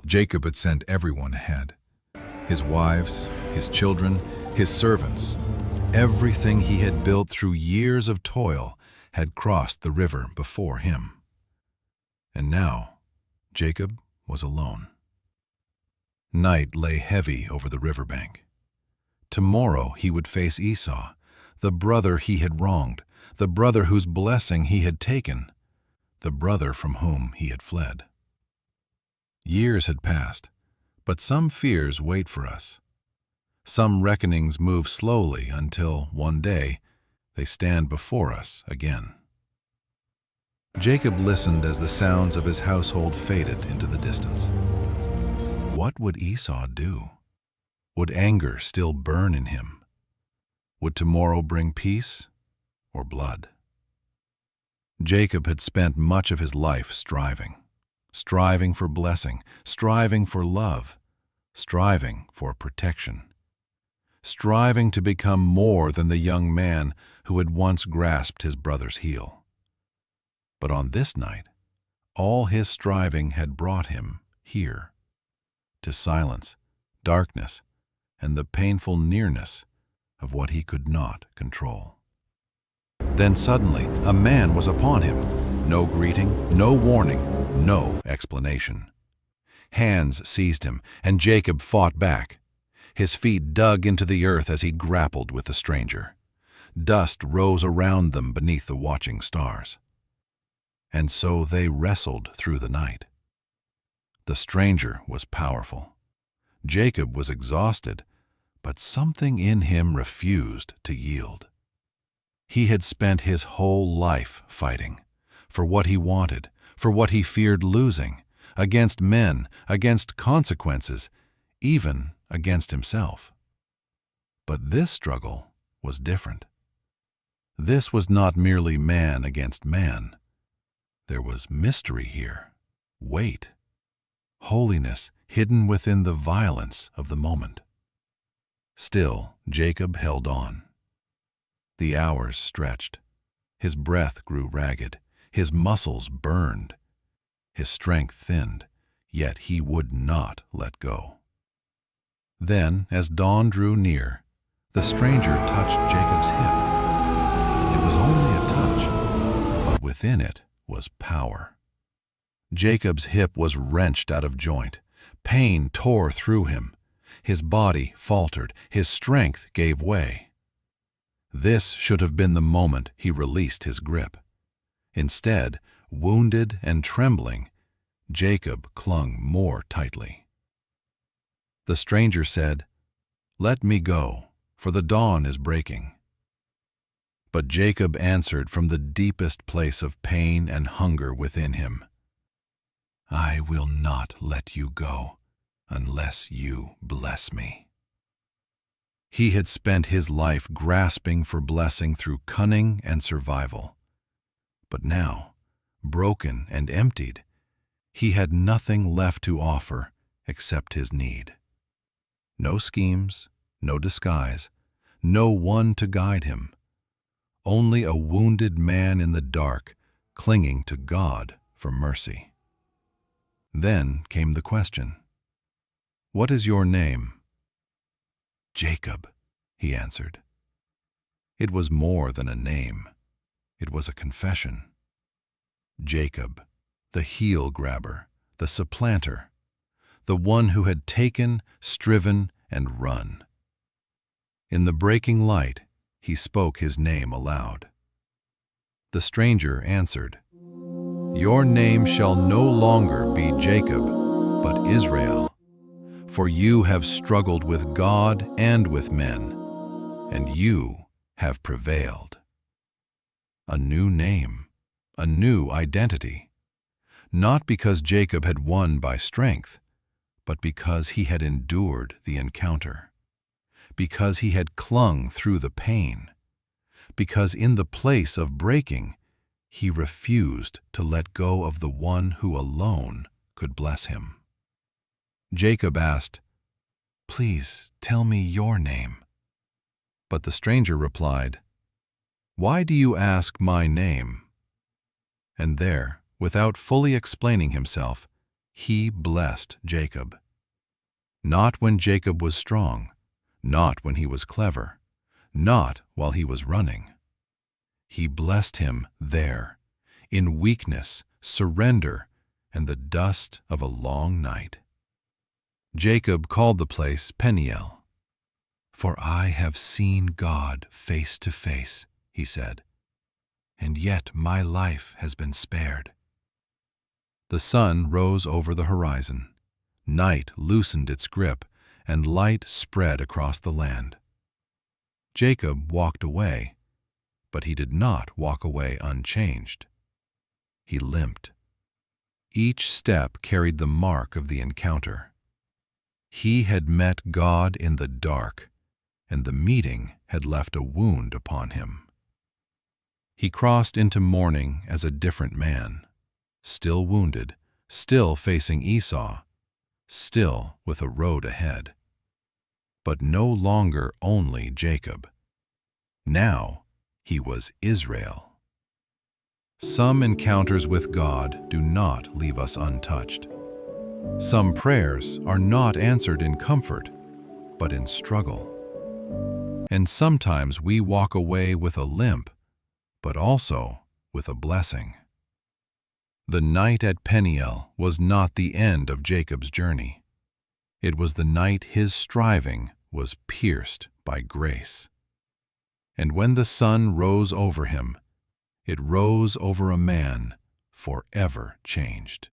Jacob had sent everyone ahead. His wives, his children, his servants. Everything he had built through years of toil had crossed the river before him. And now, Jacob was alone. Night lay heavy over the riverbank. Tomorrow he would face Esau, the brother he had wronged, the brother whose blessing he had taken, the brother from whom he had fled. Years had passed, but some fears wait for us. Some reckonings move slowly until, one day, they stand before us again. Jacob listened as the sounds of his household faded into the distance. What would Esau do? Would anger still burn in him? Would tomorrow bring peace or blood? Jacob had spent much of his life striving for blessing, striving for love, striving for protection, striving to become more than the young man who had once grasped his brother's heel. But on this night, all his striving had brought him here, to silence, darkness, and the painful nearness of what he could not control. Then suddenly, a man was upon him. No greeting, no warning, no explanation. Hands seized him, and Jacob fought back. His feet dug into the earth as he grappled with the stranger. Dust rose around them beneath the watching stars. And so they wrestled through the night. The stranger was powerful. Jacob was exhausted, but something in him refused to yield. He had spent his whole life fighting, for what he wanted, for what he feared losing, against men, against consequences, even against himself. But this struggle was different. This was not merely man against man. There was mystery here, weight, holiness hidden within the violence of the moment. Still, Jacob held on. The hours stretched. His breath grew ragged. His muscles burned. His strength thinned, yet he would not let go. Then, as dawn drew near, the stranger touched Jacob's hip. It was only a touch, but within it was power. Jacob's hip was wrenched out of joint. Pain tore through him. His body faltered. His strength gave way. This should have been the moment he released his grip. Instead, wounded and trembling, Jacob clung more tightly. The stranger said, "Let me go, for the dawn is breaking." But Jacob answered from the deepest place of pain and hunger within him, "I will not let you go unless you bless me." He had spent his life grasping for blessing through cunning and survival. But now, broken and emptied, he had nothing left to offer except his need. No schemes, no disguise, no one to guide him. Only a wounded man in the dark, clinging to God for mercy. Then came the question, "What is your name?" "Jacob," he answered. It was more than a name. It was a confession. Jacob, the heel grabber, the supplanter, the one who had taken, striven, and run. In the breaking light, he spoke his name aloud. The stranger answered, "Your name shall no longer be Jacob, but Israel, for you have struggled with God and with men, and you have prevailed." A new name, a new identity, not because Jacob had won by strength, but because he had endured the encounter, because he had clung through the pain, because in the place of breaking, he refused to let go of the one who alone could bless him. Jacob asked, "Please tell me your name." But the stranger replied, "Why do you ask my name?" And there, without fully explaining himself, He blessed Jacob. Not when Jacob was strong, not when he was clever, not while he was running. He blessed him there, in weakness, surrender, and the dust of a long night. Jacob called the place Peniel. "For I have seen God face to face," he said, "and yet my life has been spared." The sun rose over the horizon. Night loosened its grip, and light spread across the land. Jacob walked away, but he did not walk away unchanged. He limped. Each step carried the mark of the encounter. He had met God in the dark, and the meeting had left a wound upon him. He crossed into morning as a different man, still wounded, still facing Esau, still with a road ahead. But no longer only Jacob. Now he was Israel. Some encounters with God do not leave us untouched. Some prayers are not answered in comfort, but in struggle. And sometimes we walk away with a limp, but also with a blessing. The night at Peniel was not the end of Jacob's journey. It was the night his striving was pierced by grace. And when the sun rose over him, it rose over a man forever changed.